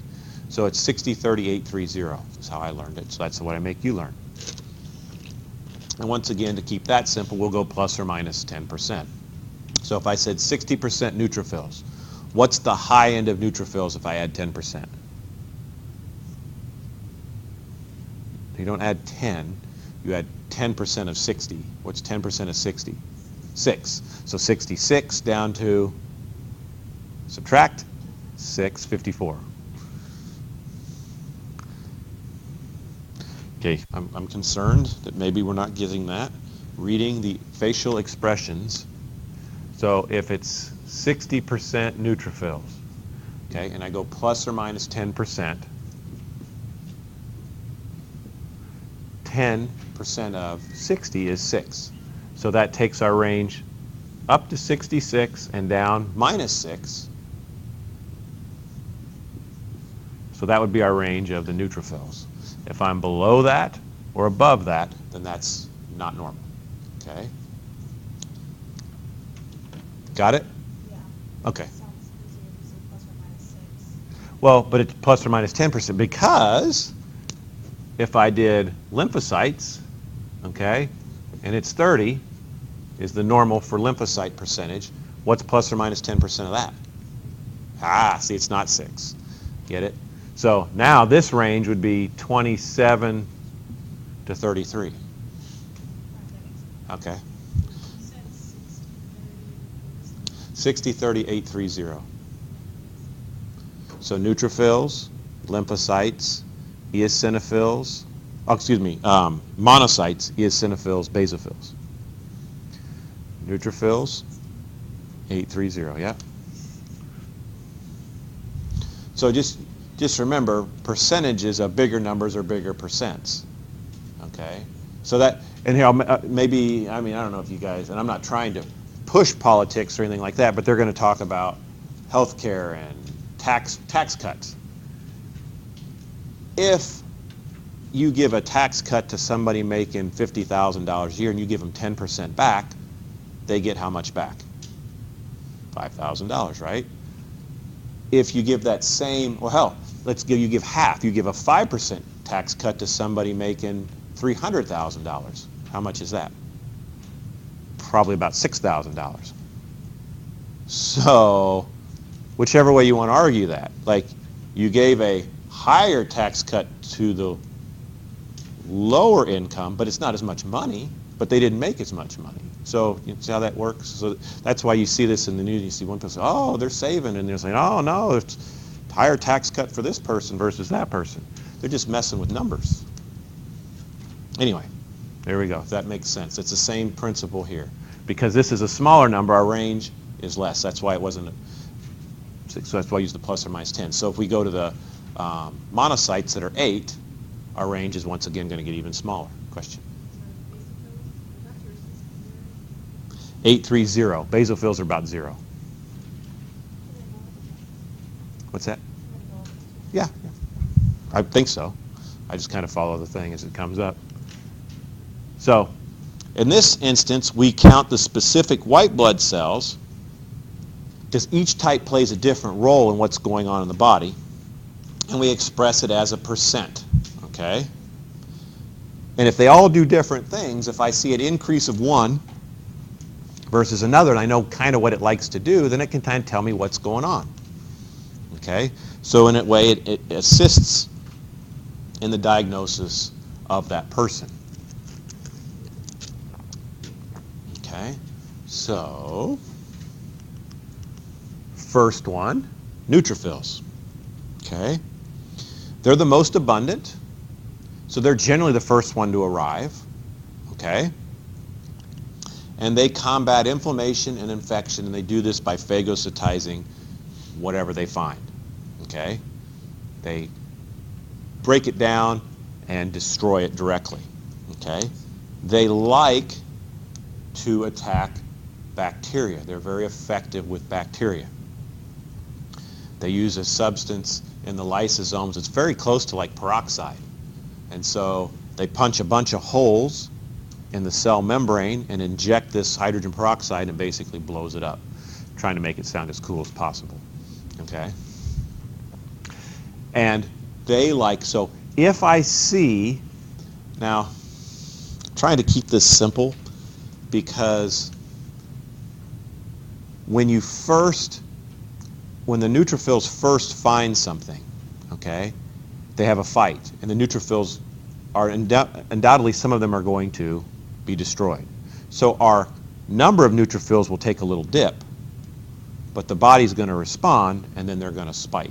So it's 60, 30, 8, 3, 0 is how I learned it. So that's what I make you learn. And once again, to keep that simple, we'll go plus or minus 10%. So if I said 60% neutrophils, what's the high end of neutrophils if I add 10%? You don't add 10, you add 10% of 60. What's 10% of 60? 6. So 66 down to, subtract 6, 54. Okay, I'm concerned that maybe we're not getting that. Reading the facial expressions. So if it's 60% neutrophils, okay, and I go plus or minus 10%, 10% of 60 is 6. So that takes our range up to 66 and down -6. So that would be our range of the neutrophils. If I'm below that or above that, then that's not normal. Okay? Got it? Yeah. Okay. Sounds easier to say plus or minus 6. Well, but it's plus or minus 10% because if I did lymphocytes, okay, and it's 30 is the normal for lymphocyte percentage, what's plus or minus 10% of that? Ah, see, it's not 6. Get it? So now this range would be 27 to 33. Okay. You said 60, 30. 60, 30, 830. So neutrophils, lymphocytes, eosinophils, monocytes, eosinophils, basophils. Neutrophils, 830, yeah. So just remember, percentages of bigger numbers are bigger percents. Okay? So that, and here, maybe, I mean, I don't know if you guys, and I'm not trying to push politics or anything like that, but they're going to talk about health care and tax cuts. If you give a tax cut to somebody making $50,000 a year and you give them 10% back, they get how much back? $5,000, right? If you give that same, well, hell, you give half. You give a 5% tax cut to somebody making $300,000. How much is that? Probably about $6,000. So, whichever way you want to argue that, like you gave a higher tax cut to the lower income, but it's not as much money, but they didn't make as much money. So you see how that works? So that's why you see this in the news. You see one person, oh, they're saving, and they're saying, oh, no, it's higher tax cut for this person versus that person. They're just messing with numbers. Anyway, there we go. If that makes sense. It's the same principle here. Because this is a smaller number, our range is less. That's why it wasn't 6. So that's why I used the plus or minus 10. So if we go to the monocytes that are 8, our range is once again going to get even smaller. Question? 830. Basophils are about 0. What's that? Yeah. I think so. I just kind of follow the thing as it comes up. So, in this instance, we count the specific white blood cells because each type plays a different role in what's going on in the body, and we express it as a percent, okay? And if they all do different things, if I see an increase of one versus another, and I know kind of what it likes to do, then it can kind of tell me what's going on, okay? So in a way, it assists in the diagnosis of that person. Okay, so first one, neutrophils. Okay, they're the most abundant, so they're generally the first one to arrive. Okay, and they combat inflammation and infection, and they do this by phagocytizing whatever they find. Okay, they break it down and destroy it directly. Okay, they like to attack bacteria. They're very effective with bacteria. They use a substance in the lysosomes that's very close to like peroxide. And so they punch a bunch of holes in the cell membrane and inject this hydrogen peroxide and basically blows it up, trying to make it sound as cool as possible. Okay? And they like, so if I see, now, trying to keep this simple, because when the neutrophils first find something, okay, they have a fight, and the neutrophils are undoubtedly, some of them are going to be destroyed. So our number of neutrophils will take a little dip, but the body's going to respond, and then they're going to spike.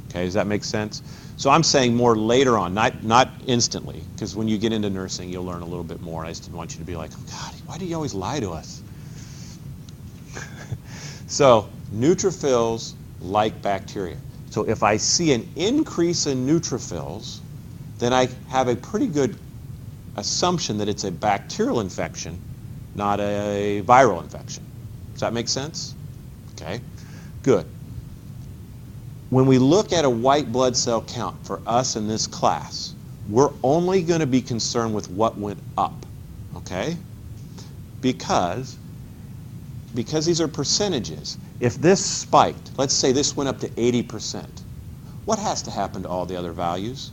Okay, does that make sense? So I'm saying more later on, not instantly, because when you get into nursing, you'll learn a little bit more. I just didn't want you to be like, oh God, why do you always lie to us? So neutrophils like bacteria. So if I see an increase in neutrophils, then I have a pretty good assumption that it's a bacterial infection not a viral infection. Does that make sense? Okay, good. When we look at a white blood cell count for us in this class, we're only going to be concerned with what went up, okay? Because these are percentages. If this spiked, let's say this went up to 80%, what has to happen to all the other values?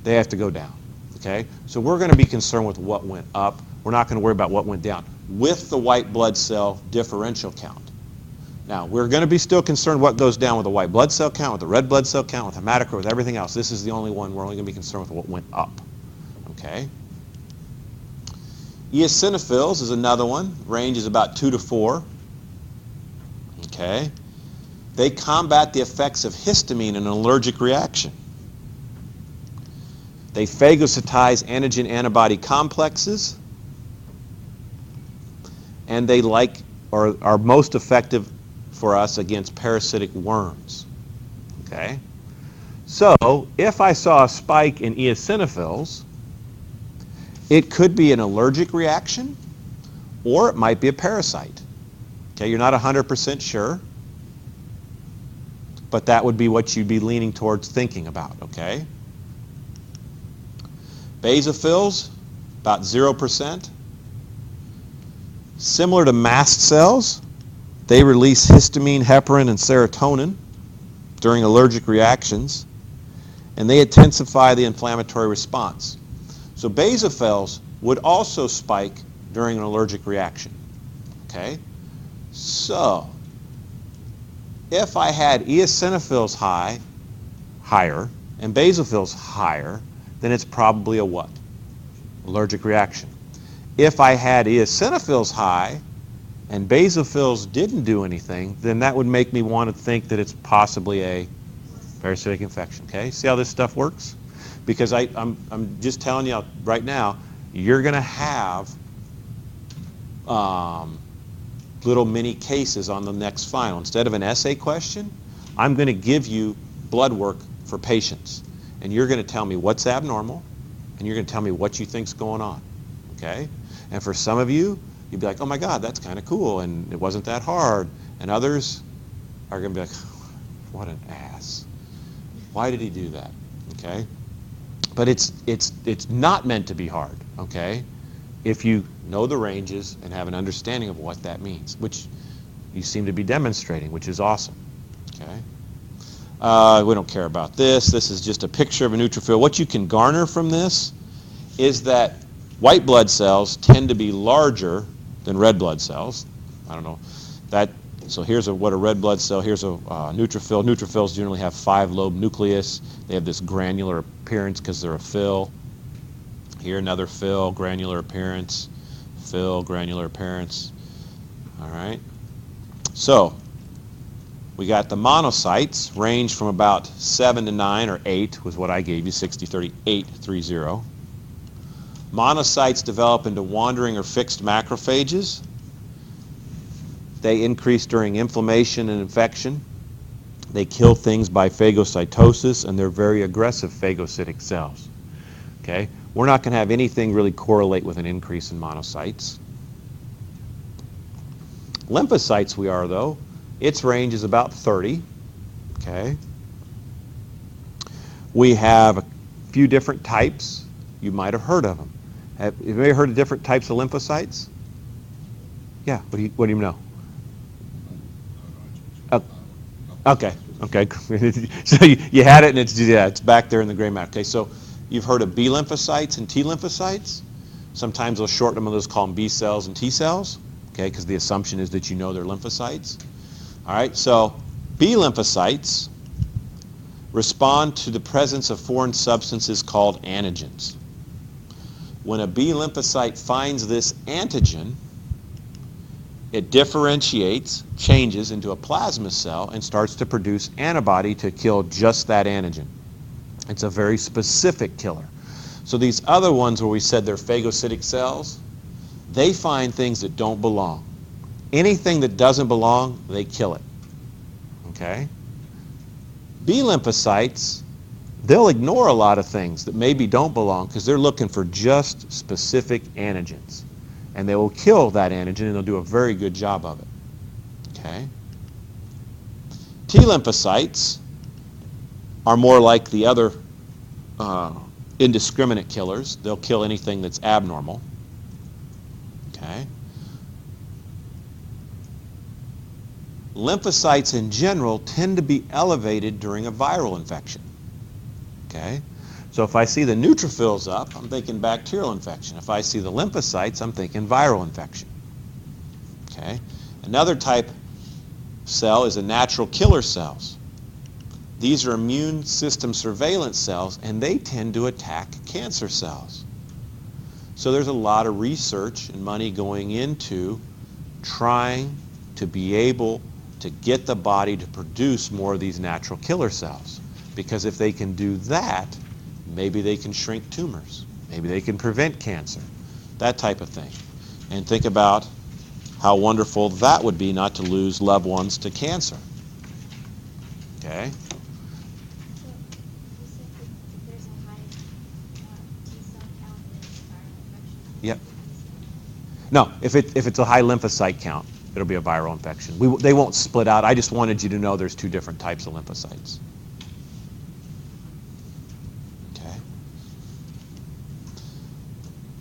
They have to go down, okay? So we're going to be concerned with what went up. We're not going to worry about what went down with the white blood cell differential count. Now, we're going to be still concerned what goes down with the white blood cell count, with the red blood cell count, with hematocrit, with everything else. This is the only one we're only going to be concerned with what went up, okay? Eosinophils is another one. Range is about 2 to 4, okay? They combat the effects of histamine in an allergic reaction. They phagocytize antigen-antibody complexes, and they are most effective for us against parasitic worms. Okay? So, if I saw a spike in eosinophils, it could be an allergic reaction, or it might be a parasite. Okay, you're not 100% sure, but that would be what you'd be leaning towards thinking about, okay? Basophils, about 0%. Similar to mast cells, they release histamine, heparin, and serotonin during allergic reactions, and they intensify the inflammatory response. So basophils would also spike during an allergic reaction. Okay? So, if I had eosinophils higher, and basophils higher, then it's probably a what? Allergic reaction. If I had eosinophils high and basophils didn't do anything, then that would make me want to think that it's possibly a parasitic infection. Okay, see how this stuff works? Because I'm just telling you right now, you're going to have little mini cases on the next final. Instead of an essay question, I'm going to give you blood work for patients, and you're going to tell me what's abnormal, and you're going to tell me what you think's going on. Okay, and for some of you, you'd be like, oh my God, that's kind of cool, and it wasn't that hard. And others are going to be like, what an ass. Why did he do that? Okay? But it's not meant to be hard, okay? If you know the ranges and have an understanding of what that means, which you seem to be demonstrating, which is awesome, okay? We don't care about this. This is just a picture of a neutrophil. What you can garner from this is that white blood cells tend to be larger than red blood cells. I don't know. So here's what a red blood cell, here's a neutrophil. Neutrophils generally have 5-lobe nucleus. They have this granular appearance because they're a fill. Here another fill, granular appearance. Fill, granular appearance. All right. So we got the monocytes, range from about 7 to 9, or 8 was what I gave you, 60, 30, 8, 3, 0. Monocytes develop into wandering or fixed macrophages. They increase during inflammation and infection. They kill things by phagocytosis, and they're very aggressive phagocytic cells. Okay? We're not going to have anything really correlate with an increase in monocytes. Lymphocytes we are, though. Its range is about 30. Okay? We have a few different types. You might have heard of them. Have you ever heard of different types of lymphocytes? Yeah, what do you know? Okay. So you had it, and it's back there in the gray matter. Okay, so you've heard of B lymphocytes and T lymphocytes. Sometimes they'll shorten them, and those call them B cells and T cells. Okay, because the assumption is that you know they're lymphocytes. All right, so B lymphocytes respond to the presence of foreign substances called antigens. When a B lymphocyte finds this antigen, it differentiates, changes into a plasma cell, and starts to produce antibody to kill just that antigen. It's a very specific killer. So these other ones where we said they're phagocytic cells, they find things that don't belong. Anything that doesn't belong, they kill it. Okay? B lymphocytes, they'll ignore a lot of things that maybe don't belong because they're looking for just specific antigens. and they will kill that antigen, and they'll do a very good job of it. Okay? T lymphocytes are more like the other indiscriminate killers. They'll kill anything that's abnormal. Okay? Lymphocytes in general tend to be elevated during a viral infection. Okay? So if I see the neutrophils up, I'm thinking bacterial infection. If I see the lymphocytes, I'm thinking viral infection. Okay? Another type cell is a natural killer cells. These are immune system surveillance cells, and they tend to attack cancer cells. So there's a lot of research and money going into trying to be able to get the body to produce more of these natural killer cells. Because if they can do that, maybe they can shrink tumors. Maybe they can prevent cancer. That type of thing. And think about how wonderful that would be not to lose loved ones to cancer. Okay? Yep. No, if it's a high lymphocyte count, it'll be a viral infection. They won't split out. I just wanted you to know there's two different types of lymphocytes. Okay.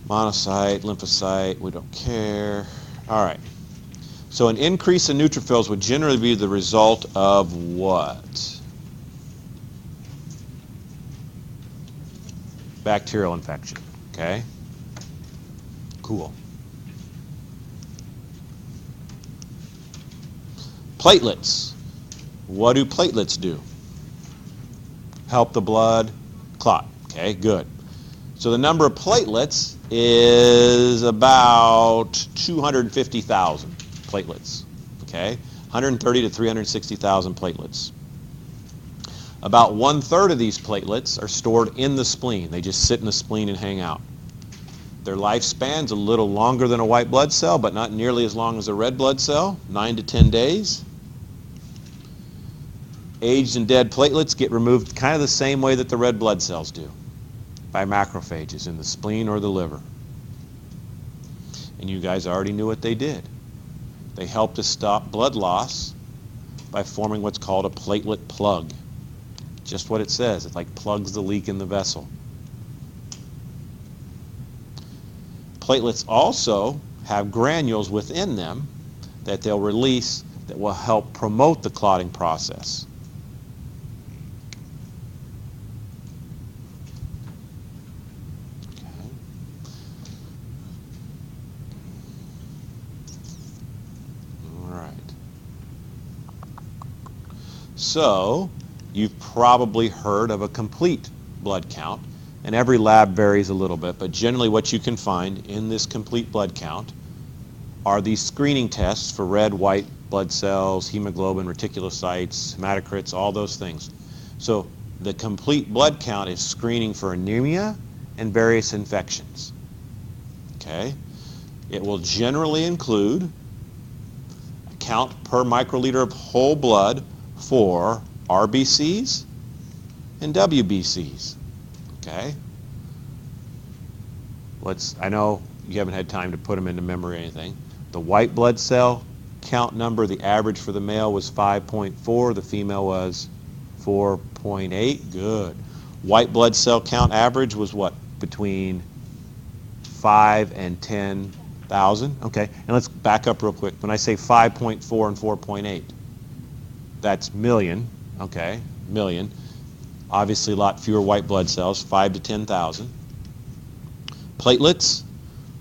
Monocyte, lymphocyte, we don't care. All right. So an increase in neutrophils would generally be the result of what? Bacterial infection. Okay. Cool. Platelets. What do platelets do? Help the blood clot. Okay, good. So the number of platelets is about 250,000 platelets. Okay, 130 to 360,000 platelets. About 1/3 of these platelets are stored in the spleen. They just sit in the spleen and hang out. Their lifespan's a little longer than a white blood cell, but not nearly as long as a red blood cell, 9 to 10 days. Aged and dead platelets get removed kind of the same way that the red blood cells do, by macrophages in the spleen or the liver. And you guys already knew what they did. They help to stop blood loss by forming what's called a platelet plug. Just what it says. It like plugs the leak in the vessel. Platelets also have granules within them that they'll release that will help promote the clotting process. Okay. All right. So, you've probably heard of a complete blood count. And every lab varies a little bit, but generally what you can find in this complete blood count are these screening tests for red, white blood cells, hemoglobin, reticulocytes, hematocrits, all those things. So the complete blood count is screening for anemia and various infections. Okay? It will generally include a count per microliter of whole blood for RBCs and WBCs. Okay? I know you haven't had time to put them into memory or anything. The white blood cell count number, the average for the male was 5.4, the female was 4.8. Good. White blood cell count average was what? Between 5 and 10,000. Okay, and let's back up real quick. When I say 5.4 and 4.8, that's million. Okay, million. Obviously a lot fewer white blood cells, 5 to 10,000. Platelets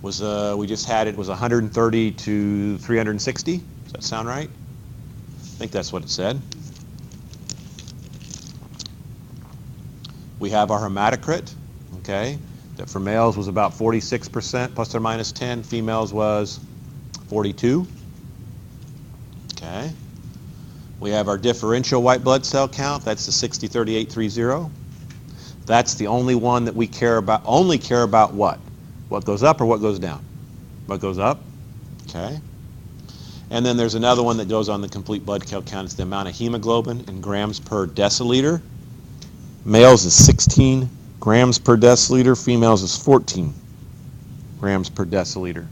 was, we just had it, was 130 to 360. Does that sound right? I think that's what it said. We have our hematocrit, okay, that for males was about 46%, plus or minus 10. Females was 42. Okay. We have our differential white blood cell count. That's the 603830. That's the only one that we care about. Only care about what? What goes up or what goes down? What goes up? Okay. And then there's another one that goes on the complete blood count. It's the amount of hemoglobin in grams per deciliter. Males is 16 grams per deciliter. Females is 14 grams per deciliter.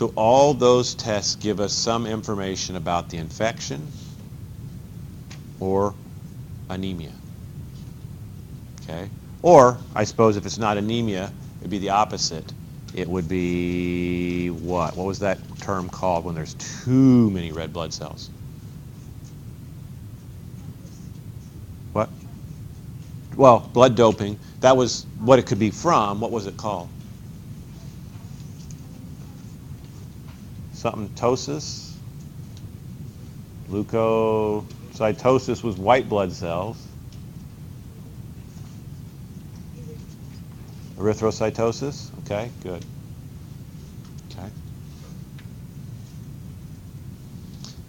So all those tests give us some information about the infection or anemia. Okay? Or, I suppose if it's not anemia, it'd be the opposite. It would be what? What was that term called when there's too many red blood cells? What? Well, blood doping. That was what it could be from. What was it called? Something ptosis. Leukocytosis was white blood cells. Erythrocytosis? Okay, good. Okay.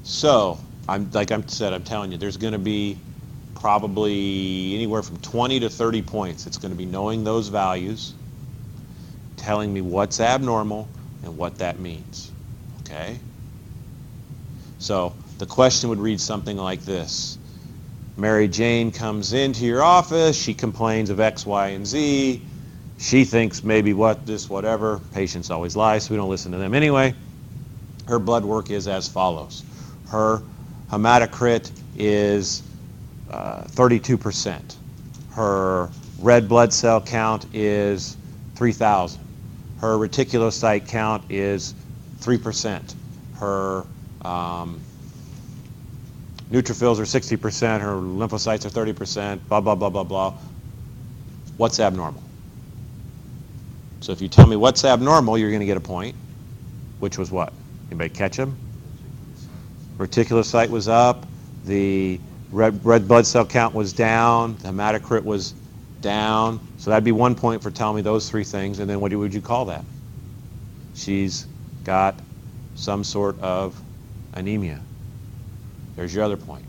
So, I'm telling you, there's going to be probably anywhere from 20 to 30 points. It's going to be knowing those values, telling me what's abnormal and what that means. Okay? So, the question would read something like this. Mary Jane comes into your office. She complains of X, Y, and Z. She thinks maybe whatever. Patients always lie, so we don't listen to them anyway. Her blood work is as follows. Her hematocrit is 32%. Her red blood cell count is 3,000. Her reticulocyte count is 3%. Her neutrophils are 60%. Her lymphocytes are 30%. Blah, blah, blah, blah, blah. What's abnormal? So if you tell me what's abnormal, you're going to get a point, which was what? Anybody catch them? Reticulocyte was up. The red blood cell count was down. The hematocrit was down. So that'd be 1 point for telling me those three things. And then what would you call that? She's got some sort of anemia. There's your other point.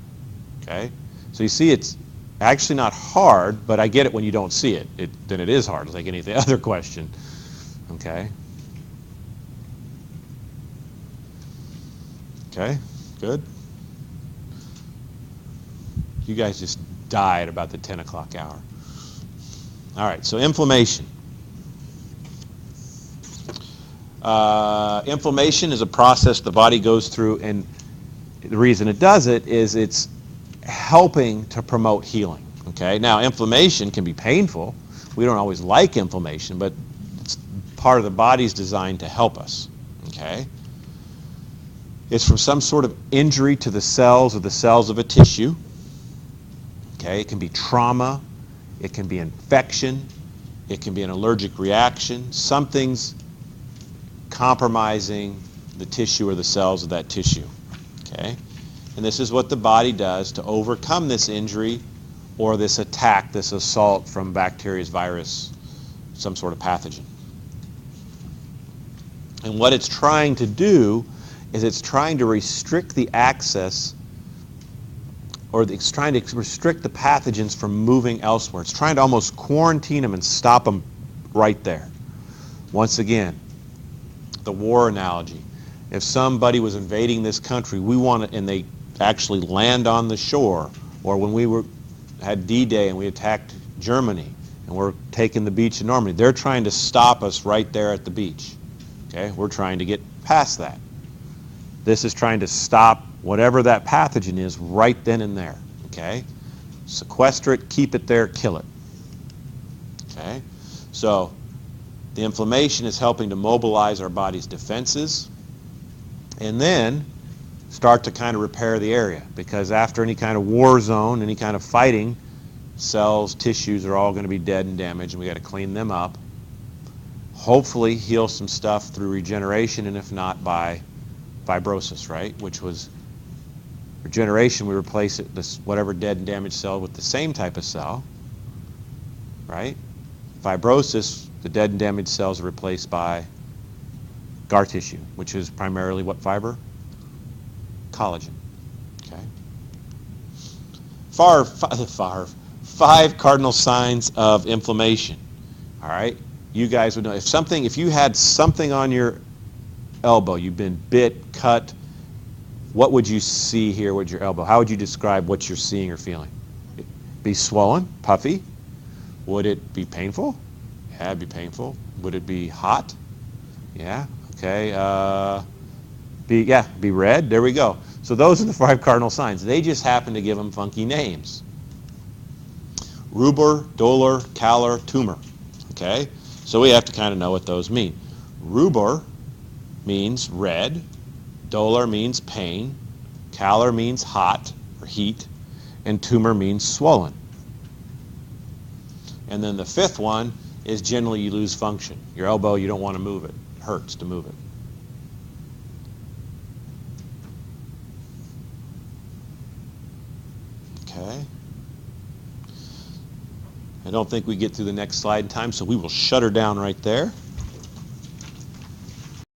Okay? So you see, it's actually not hard, but I get it when you don't see it. Then it is hard, like any other question. Okay? Okay? Good? You guys just died about the 10 o'clock hour. All right, so inflammation. Inflammation is a process the body goes through, and the reason it does it is it's helping to promote healing. Okay? Now, inflammation can be painful. We don't always like inflammation, but it's part of the body's design to help us. Okay? It's from some sort of injury to the cells of a tissue. Okay? It can be trauma. It can be infection. It can be an allergic reaction. Something's compromising the tissue or the cells of that tissue. Okay? And this is what the body does to overcome this injury or this attack, this assault from bacteria, virus, some sort of pathogen. And what it's trying to do is it's trying to restrict the access, or it's trying to restrict the pathogens from moving elsewhere. It's trying to almost quarantine them and stop them right there. Once again, the war analogy. If somebody was invading this country, and they actually land on the shore, or when we had D-Day and we attacked Germany and we're taking the beach in Normandy, they're trying to stop us right there at the beach. Okay? We're trying to get past that. This is trying to stop whatever that pathogen is right then and there. Okay? Sequester it, keep it there, kill it. Okay? So the inflammation is helping to mobilize our body's defenses and then start to kind of repair the area, because after any kind of war zone, any kind of fighting, cells, tissues are all going to be dead and damaged, and we got to clean them up. Hopefully heal some stuff through regeneration, and if not, by fibrosis, right? Which was regeneration, we replace whatever dead and damaged cell with the same type of cell, right? Fibrosis, the dead and damaged cells are replaced by scar tissue, which is primarily what fiber? Collagen. Okay. 5 cardinal signs of inflammation. All right. You guys would know if you had something on your elbow, you've been bit, cut. What would you see here with your elbow? How would you describe what you're seeing or feeling? It'd be swollen, puffy. Would it be painful? Yeah, it'd be painful. Would it be hot? Yeah. Okay, be red. There we go. So those are the 5 cardinal signs. They just happen to give them funky names. Rubor, dolor, calor, tumor. Okay, so we have to kind of know what those mean. Rubor means red. Dolor means pain. Calor means hot or heat. And tumor means swollen. And then the 5th one is generally you lose function. Your elbow, you don't want to move it. It hurts to move it. Okay. I don't think we get through the next slide in time, so we will shut her down right there.